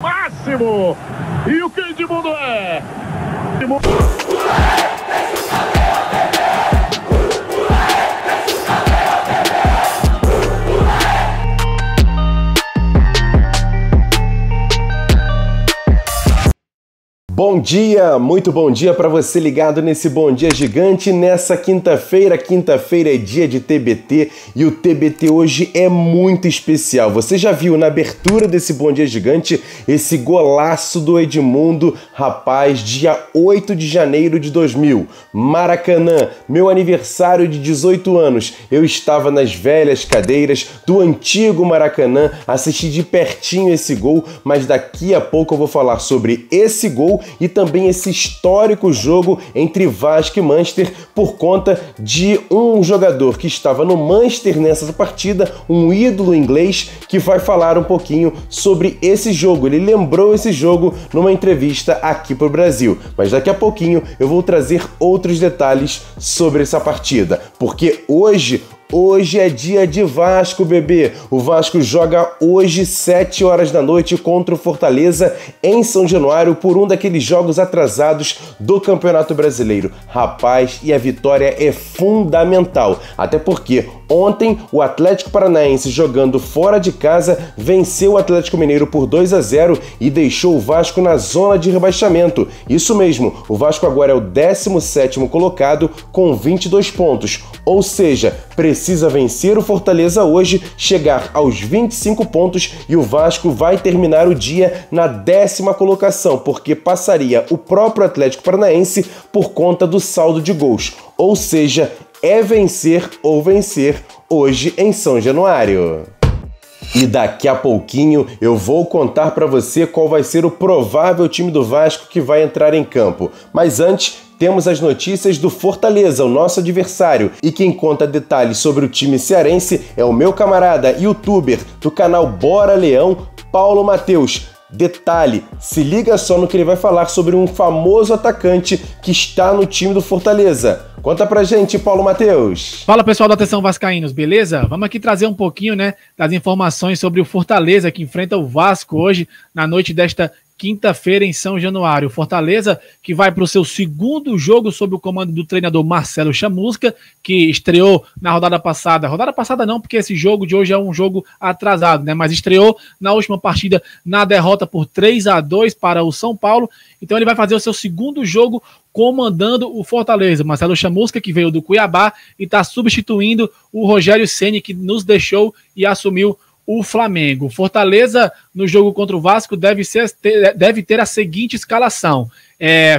Máximo! E o que de mundo é? Bom dia, muito bom dia para você ligado nesse Bom Dia Gigante nessa quinta-feira. Quinta-feira é dia de TBT e o TBT hoje é muito especial. Você já viu na abertura desse Bom Dia Gigante esse golaço do Edmundo, rapaz, dia 8 de janeiro de 2000, Maracanã, meu aniversário de 18 anos. Eu estava nas velhas cadeiras do antigo Maracanã, assisti de pertinho esse gol, mas daqui a pouco eu vou falar sobre esse gol e também esse histórico jogo entre Vasco e Manchester por conta de um jogador que estava no Manchester nessa partida, um ídolo inglês, que vai falar um pouquinho sobre esse jogo. Ele lembrou esse jogo numa entrevista aqui para o Brasil, mas daqui a pouquinho eu vou trazer outros detalhes sobre essa partida, porque hoje é dia de Vasco, bebê. O Vasco joga hoje, 7 horas da noite, contra o Fortaleza em São Januário por um daqueles jogos atrasados do Campeonato Brasileiro. Rapaz, e a vitória é fundamental, até porque ontem o Atlético Paranaense, jogando fora de casa, venceu o Atlético Mineiro por 2-0 e deixou o Vasco na zona de rebaixamento. Isso mesmo, o Vasco agora é o 17º colocado com 22 pontos, ou seja, precisa vencer o Fortaleza hoje, chegar aos 25 pontos e o Vasco vai terminar o dia na 10ª colocação, porque passaria o próprio Atlético Paranaense por conta do saldo de gols. Ou seja, é vencer ou vencer hoje em São Januário. E daqui a pouquinho eu vou contar para você qual vai ser o provável time do Vasco que vai entrar em campo. Mas antes, temos as notícias do Fortaleza, o nosso adversário. E quem conta detalhes sobre o time cearense é o meu camarada, youtuber do canal Bora Leão, Paulo Matheus. Detalhe, se liga só no que ele vai falar sobre um famoso atacante que está no time do Fortaleza. Conta pra gente, Paulo Matheus. Fala, pessoal da Atenção Vascaínos, beleza? Vamos aqui trazer um pouquinho, das informações sobre o Fortaleza que enfrenta o Vasco hoje, na noite desta quinta-feira em São Januário. Fortaleza que vai para o seu segundo jogo sob o comando do treinador Marcelo Chamusca, que estreou na rodada passada. Rodada passada não, porque esse jogo de hoje é um jogo atrasado, mas estreou na última partida na derrota por 3-2 para o São Paulo. Então ele vai fazer o seu segundo jogo comandando o Fortaleza. Marcelo Chamusca, que veio do Cuiabá e está substituindo o Rogério Ceni, que nos deixou e assumiu o Flamengo. Fortaleza, no jogo contra o Vasco, deve ter a seguinte escalação.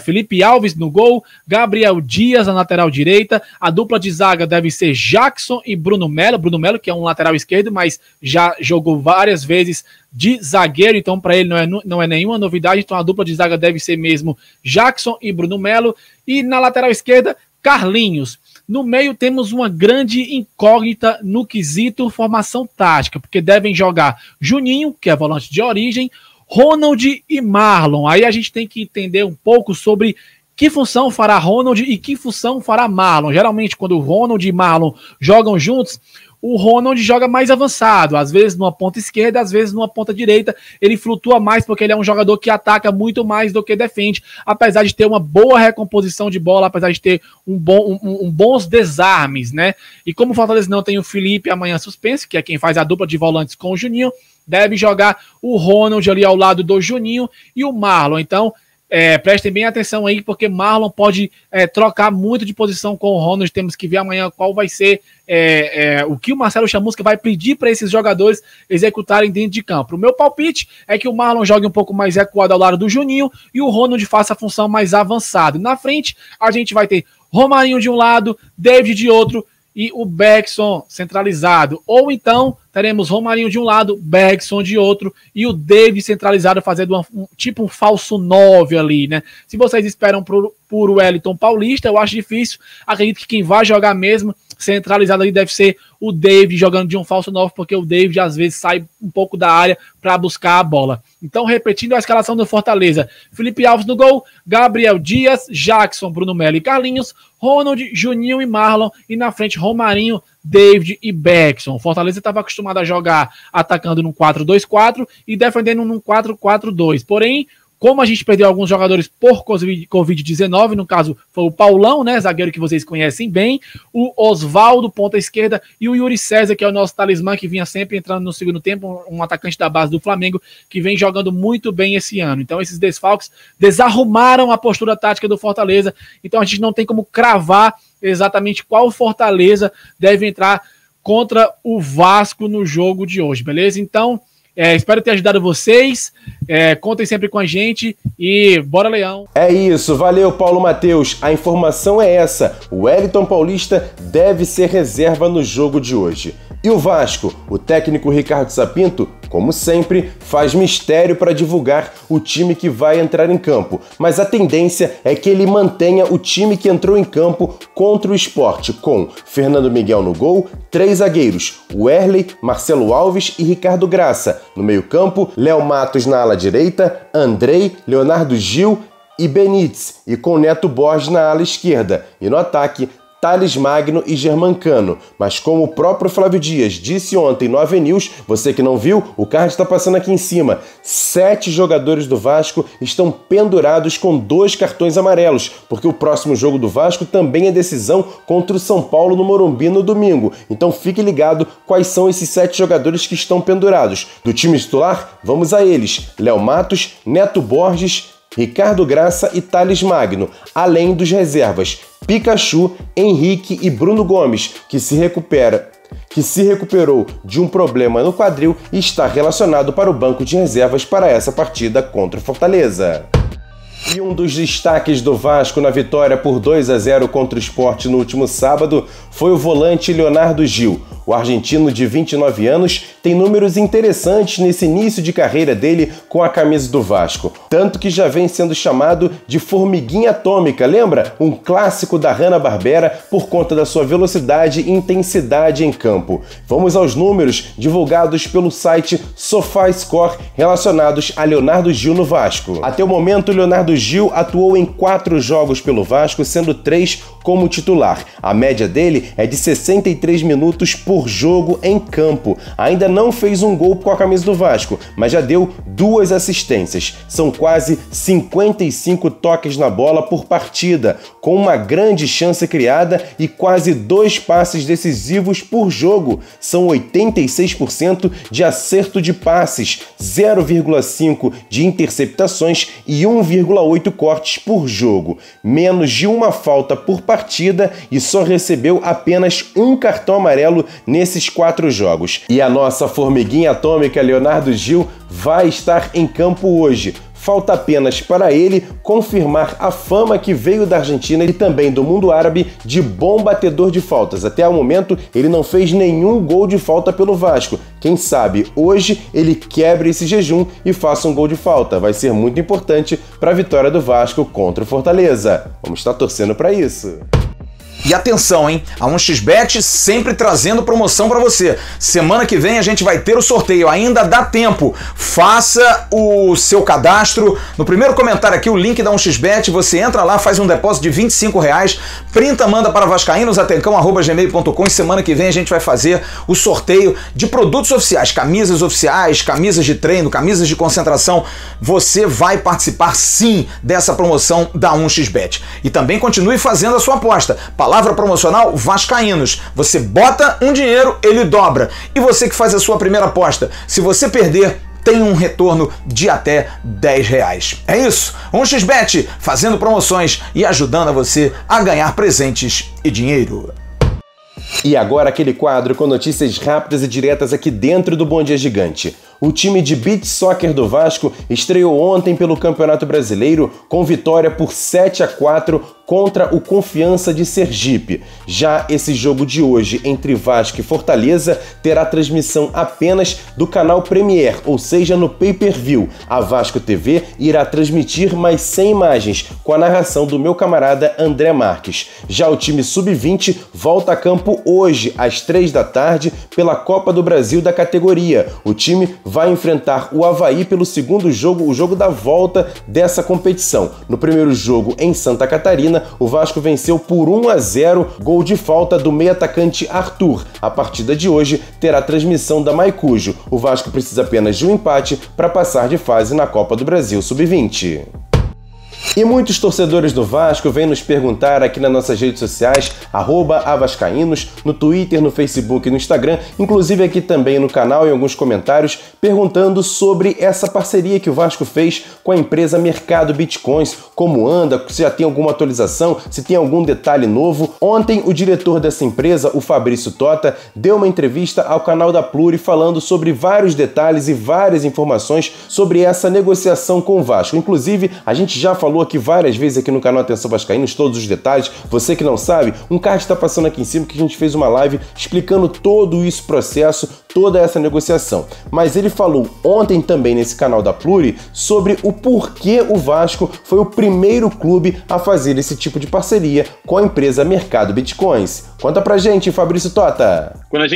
Felipe Alves no gol, Gabriel Dias na lateral direita, a dupla de zaga deve ser Jackson e Bruno Melo. Bruno Melo, que é um lateral esquerdo, mas já jogou várias vezes de zagueiro, então para ele não é nenhuma novidade, então a dupla de zaga deve ser mesmo Jackson e Bruno Melo. E na lateral esquerda, Carlinhos. No meio temos uma grande incógnita no quesito formação tática, porque devem jogar Juninho, que é volante de origem, Ronald e Marlon. Aí a gente tem que entender um pouco sobre que função fará Ronald e que função fará Marlon. Geralmente, quando o Ronald e Marlon jogam juntos, o Ronald joga mais avançado, às vezes numa ponta esquerda, às vezes numa ponta direita. Ele flutua mais porque ele é um jogador que ataca muito mais do que defende, apesar de ter uma boa recomposição de bola, apesar de ter bons desarmes, E como o Fortaleza não tem o Felipe amanhã suspenso, que é quem faz a dupla de volantes com o Juninho, deve jogar o Ronald ali ao lado do Juninho e o Marlon. Então, prestem bem atenção aí, porque Marlon pode trocar muito de posição com o Ronald. Temos que ver amanhã qual vai ser o que o Marcelo Chamusca vai pedir para esses jogadores executarem dentro de campo. O meu palpite é que o Marlon jogue um pouco mais recuado ao lado do Juninho e o Ronald faça a função mais avançada. Na frente, a gente vai ter Romarinho de um lado, David de outro e o Bergson centralizado. Ou então, teremos Romarinho de um lado, Bergson de outro e o David centralizado fazendo um falso 9 ali, Se vocês esperam por Wellington Paulista, eu acho difícil. Acredito que quem vai jogar mesmo centralizado ali deve ser o David jogando de um falso 9, porque o David às vezes sai um pouco da área para buscar a bola. Então, repetindo a escalação do Fortaleza: Felipe Alves no gol, Gabriel Dias, Jackson, Bruno Melo e Carlinhos, Ronald, Juninho e Marlon, e na frente Romarinho, David e Beckson. O Fortaleza estava acostumado a jogar atacando num 4-2-4 e defendendo num 4-4-2. Porém, como a gente perdeu alguns jogadores por Covid-19, no caso foi o Paulão, né, zagueiro que vocês conhecem bem, o Osvaldo, ponta esquerda, e o Yuri César, que é o nosso talismã, que vinha sempre entrando no segundo tempo, um atacante da base do Flamengo, que vem jogando muito bem esse ano. Então esses desfalques desarrumaram a postura tática do Fortaleza, então a gente não tem como cravar exatamente qual Fortaleza deve entrar contra o Vasco no jogo de hoje, beleza? Então, espero ter ajudado vocês, contem sempre com a gente e bora, Leão! É isso, valeu, Paulo Matheus. A informação é essa: o Wellington Paulista deve ser reserva no jogo de hoje. E o Vasco? O técnico Ricardo Sapinto, como sempre, faz mistério para divulgar o time que vai entrar em campo, mas a tendência é que ele mantenha o time que entrou em campo contra o Sport, com Fernando Miguel no gol, 3 zagueiros, Werley, Marcelo Alves e Ricardo Graça. No meio-campo, Léo Matos na ala direita, Andrei, Leonardo Gil e Benítez, e com Neto Borges na ala esquerda. E no ataque, Thales Magno e Germancano. Mas como o próprio Flávio Dias disse ontem no AVNews, você que não viu, o card está passando aqui em cima, 7 jogadores do Vasco estão pendurados com 2 cartões amarelos, porque o próximo jogo do Vasco também é decisão contra o São Paulo no Morumbi no domingo. Então fique ligado quais são esses 7 jogadores que estão pendurados. Do time titular, vamos a eles: Léo Matos, Neto Borges, Ricardo Graça e Thales Magno, além dos reservas Pikachu, Henrique e Bruno Gomes, que se recuperou de um problema no quadril e está relacionado para o banco de reservas para essa partida contra o Fortaleza. E um dos destaques do Vasco na vitória por 2-0 contra o Sport no último sábado foi o volante Leonardo Gil. O argentino de 29 anos tem números interessantes nesse início de carreira dele com a camisa do Vasco. Tanto que já vem sendo chamado de Formiguinha Atômica, lembra? Um clássico da Hanna-Barbera por conta da sua velocidade e intensidade em campo. Vamos aos números divulgados pelo site SofaScore relacionados a Leonardo Gil no Vasco. Até o momento, Leonardo Gil atuou em 4 jogos pelo Vasco, sendo 3 como titular. A média dele é de 63 minutos por jogo em campo. Ainda não fez um gol com a camisa do Vasco, mas já deu 2 assistências. São quase 55 toques na bola por partida, com uma grande chance criada e quase 2 passes decisivos por jogo. São 86% de acerto de passes, 0,5 de interceptações e 1,8 cortes por jogo. Menos de uma falta por partida e só recebeu apenas um cartão amarelo nesses 4 jogos. E a nossa formiguinha atômica Leonardo Gil vai estar em campo hoje. Falta apenas para ele confirmar a fama que veio da Argentina e também do mundo árabe de bom batedor de faltas. Até o momento, ele não fez nenhum gol de falta pelo Vasco. Quem sabe hoje ele quebre esse jejum e faça um gol de falta. Vai ser muito importante para a vitória do Vasco contra o Fortaleza. Vamos estar torcendo para isso. E atenção, hein? A 1xBet sempre trazendo promoção para você. Semana que vem a gente vai ter o sorteio, ainda dá tempo. Faça o seu cadastro. No primeiro comentário aqui, o link da 1xBet, você entra lá, faz um depósito de R$25, printa, manda para vascaínosatencão@gmail.com e semana que vem a gente vai fazer o sorteio de produtos oficiais, camisas de treino, camisas de concentração. Você vai participar sim dessa promoção da 1xBet. E também continue fazendo a sua aposta. Palavra promocional Vascaínos. Você bota um dinheiro, ele dobra. E você que faz a sua primeira aposta, se você perder, tem um retorno de até R$10. É isso, 1xBet fazendo promoções e ajudando a você a ganhar presentes e dinheiro. E agora aquele quadro com notícias rápidas e diretas aqui dentro do Bom Dia Gigante. O time de beach soccer do Vasco estreou ontem pelo Campeonato Brasileiro com vitória por 7-4 contra o Confiança de Sergipe. Já esse jogo de hoje entre Vasco e Fortaleza terá transmissão apenas do canal Premier, ou seja, no pay-per-view. A Vasco TV irá transmitir, mas sem imagens, com a narração do meu camarada André Marques. Já o time sub-20 volta a campo hoje, às 3 da tarde, pela Copa do Brasil da categoria. O time vai enfrentar o Avaí pelo segundo jogo, o jogo da volta dessa competição. No primeiro jogo, em Santa Catarina, o Vasco venceu por 1-0, gol de falta do meio-atacante Arthur. A partida de hoje terá transmissão da Maicujo. O Vasco precisa apenas de um empate para passar de fase na Copa do Brasil Sub-20. E muitos torcedores do Vasco vêm nos perguntar aqui nas nossas redes sociais, @avascaínos, no Twitter, no Facebook e no Instagram, inclusive aqui também no canal em alguns comentários, perguntando sobre essa parceria que o Vasco fez com a empresa Mercado Bitcoins, como anda, se já tem alguma atualização, se tem algum detalhe novo. Ontem, o diretor dessa empresa, o Fabrício Tota, deu uma entrevista ao canal da Pluri falando sobre vários detalhes e várias informações sobre essa negociação com o Vasco. Inclusive, a gente já falou aqui várias vezes aqui no canal Atenção Vascaínos, todos os detalhes. Você que não sabe, um card está passando aqui em cima que a gente fez uma live explicando todo esse processo, toda essa negociação. Mas ele falou ontem também nesse canal da Pluri sobre o porquê o Vasco foi o primeiro clube a fazer esse tipo de parceria com a empresa Mercado Bitcoins. Conta pra gente, Fabrício Tota. Quando a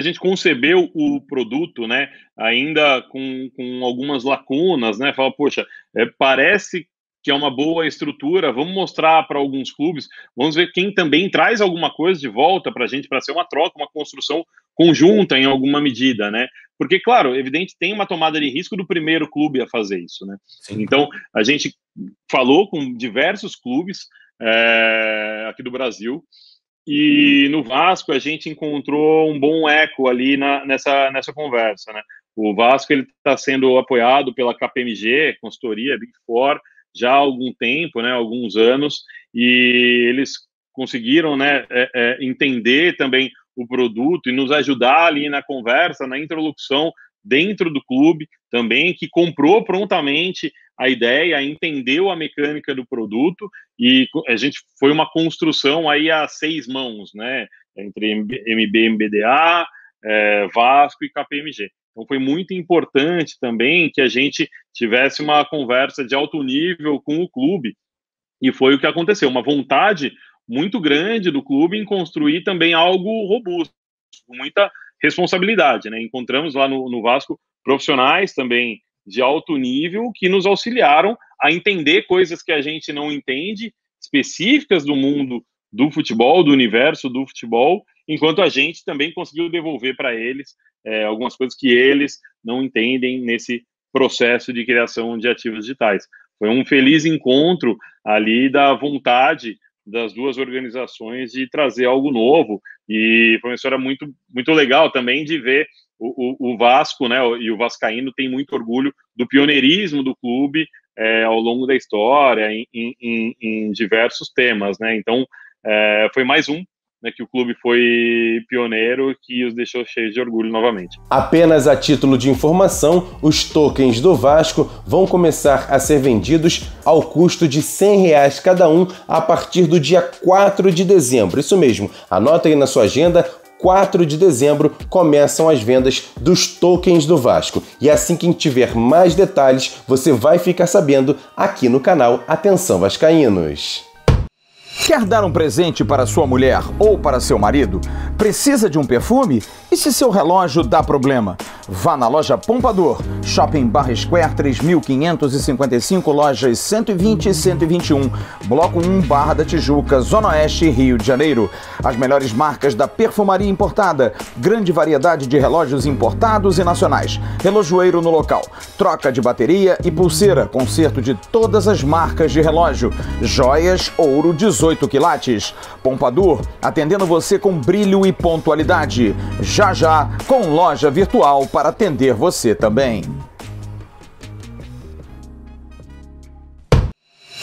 gente concebeu o produto, né, ainda com algumas lacunas, né, fala, poxa, parece que é uma boa estrutura, vamos mostrar para alguns clubes, vamos ver quem também traz alguma coisa de volta para a gente, para ser uma troca, uma construção conjunta em alguma medida, né? Porque, claro, evidente, tem uma tomada de risco do primeiro clube a fazer isso, né? Sim. Então, a gente falou com diversos clubes aqui do Brasil, e no Vasco a gente encontrou um bom eco ali nessa conversa, né? O Vasco está sendo apoiado pela KPMG, consultoria Big Four, já há algum tempo, né, alguns anos, e eles conseguiram, né, entender também o produto e nos ajudar ali na conversa, na interlocução dentro do clube também, que comprou prontamente a ideia, entendeu a mecânica do produto, e a gente foi uma construção aí a 6 mãos, né, entre MB, MBDA, Vasco e KPMG. Então foi muito importante também que a gente tivesse uma conversa de alto nível com o clube, e foi o que aconteceu, uma vontade muito grande do clube em construir também algo robusto, com muita responsabilidade, né? Encontramos lá no Vasco profissionais também de alto nível que nos auxiliaram a entender coisas que a gente não entende, específicas do mundo do futebol, do universo do futebol, enquanto a gente também conseguiu devolver para eles algumas coisas que eles não entendem nesse processo de criação de ativos digitais. Foi um feliz encontro ali da vontade das duas organizações de trazer algo novo, e foi uma história muito, muito legal também de ver o Vasco, né, e o vascaíno tem muito orgulho do pioneirismo do clube ao longo da história, em diversos temas, né? Então, foi mais um, né, que o clube foi pioneiro, que os deixou cheios de orgulho novamente. Apenas a título de informação, os tokens do Vasco vão começar a ser vendidos ao custo de R$100 cada um a partir do dia 4 de dezembro. Isso mesmo, anota aí na sua agenda, 4 de dezembro começam as vendas dos tokens do Vasco. E assim que tiver mais detalhes, você vai ficar sabendo aqui no canal Atenção Vascaínos. Quer dar um presente para sua mulher ou para seu marido? Precisa de um perfume? E se seu relógio dá problema? Vá na loja Pompador, Shopping Barra Square 3555, lojas 120 e 121, Bloco 1, Barra da Tijuca, Zona Oeste, Rio de Janeiro. As melhores marcas da perfumaria importada, grande variedade de relógios importados e nacionais, relojoeiro no local, troca de bateria e pulseira, conserto de todas as marcas de relógio, joias, ouro 18 quilates. Pompador, atendendo você com brilho e pontualidade. Já já, com loja virtual para atender você também.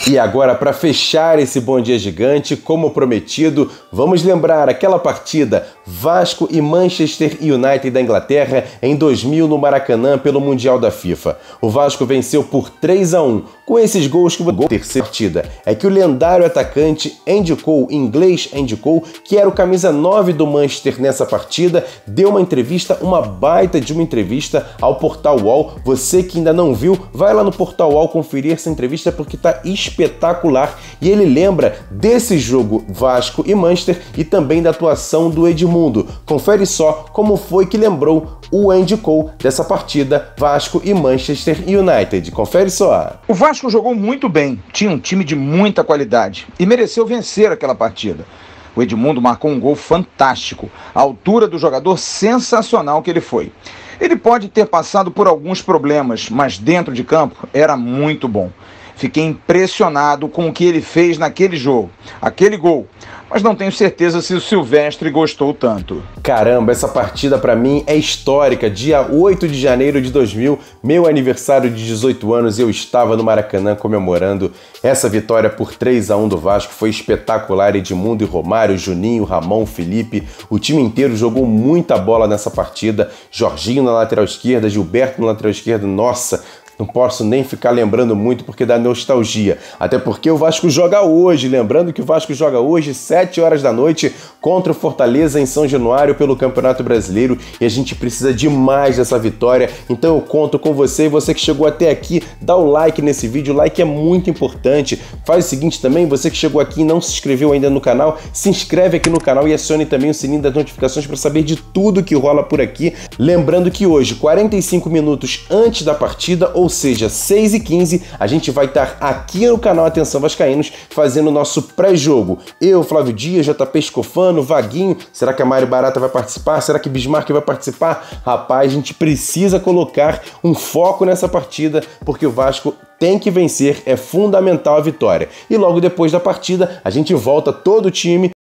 E agora, para fechar esse Bom Dia Gigante, como prometido, vamos lembrar aquela partida Vasco e Manchester United da Inglaterra em 2000 no Maracanã pelo Mundial da FIFA. O Vasco venceu por 3-1, com esses gols que vou ter partida. É que o lendário atacante Andy Cole, inglês Andy Cole, que era o camisa 9 do Manchester nessa partida, deu uma entrevista, uma baita de uma entrevista ao Portal UOL. Você que ainda não viu, vai lá no Portal UOL conferir essa entrevista porque tá espetacular. E ele lembra desse jogo Vasco e Manchester e também da atuação do Edmundo. Confere só como foi que lembrou o Andy Cole dessa partida Vasco e Manchester United. Confere só. O Vasco jogou muito bem, tinha um time de muita qualidade e mereceu vencer aquela partida. O Edmundo marcou um gol fantástico, à altura do jogador sensacional que ele foi. Ele pode ter passado por alguns problemas, mas dentro de campo era muito bom. Fiquei impressionado com o que ele fez naquele jogo, aquele gol. Mas não tenho certeza se o Silvestre gostou tanto. Caramba, essa partida pra mim é histórica. Dia 8 de janeiro de 2000, meu aniversário de 18 anos, eu estava no Maracanã comemorando essa vitória por 3-1 do Vasco. Foi espetacular. Edmundo e Romário, Juninho, Ramon, Felipe, o time inteiro jogou muita bola nessa partida. Jorginho na lateral esquerda, Gilberto na lateral esquerda. Nossa, não posso nem ficar lembrando muito porque dá nostalgia. Até porque o Vasco joga hoje. Lembrando que o Vasco joga hoje, 7 horas da noite, contra o Fortaleza em São Januário pelo Campeonato Brasileiro. E a gente precisa demais dessa vitória. Então eu conto com você. E você que chegou até aqui, dá o like nesse vídeo. O like é muito importante. Faz o seguinte também, você que chegou aqui e não se inscreveu ainda no canal, se inscreve aqui no canal e acione também o sininho das notificações para saber de tudo que rola por aqui. Lembrando que hoje, 45 minutos antes da partida, ou seja, 6h15, a gente vai estar aqui no canal Atenção Vascaínos fazendo o nosso pré-jogo. Eu, Flávio Dias, JP Escofano, Vaguinho. Será que a Mari Barata vai participar? Será que Bismarck vai participar? Rapaz, a gente precisa colocar um foco nessa partida porque o Vasco tem que vencer, é fundamental a vitória. E logo depois da partida, a gente volta todo o time